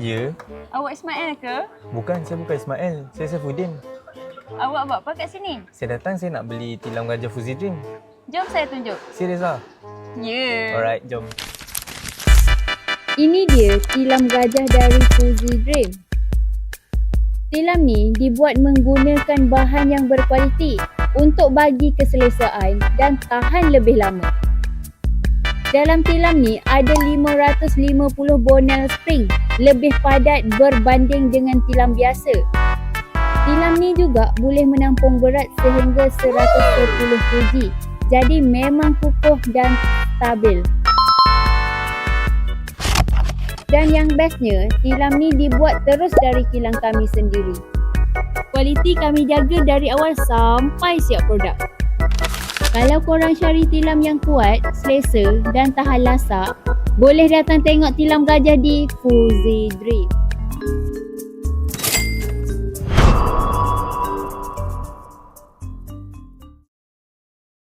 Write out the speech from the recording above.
Ya? Awak Ismail ke? Bukan, saya bukan Ismail. Saya Saifuddin. Awak buat apa kat sini? Saya datang, saya nak beli tilam gajah Fuzzy Dream. Jom saya tunjuk. Serius lah? Ya. Alright, jom. Ini dia tilam gajah dari Fuzzy Dream. Tilam ni dibuat menggunakan bahan yang berkualiti untuk bagi keselesaan dan tahan lebih lama. Dalam tilam ni ada 550 bonel spring, lebih padat berbanding dengan tilam biasa. Tilam ni juga boleh menampung berat sehingga 110 kg. Jadi memang kukuh dan stabil. Dan yang bestnya, tilam ni dibuat terus dari kilang kami sendiri. Kualiti kami jaga dari awal sampai siap produk. Kalau korang cari tilam yang kuat, selesa dan tahan lasak, boleh datang tengok tilam gajah di Fuzzy Dream.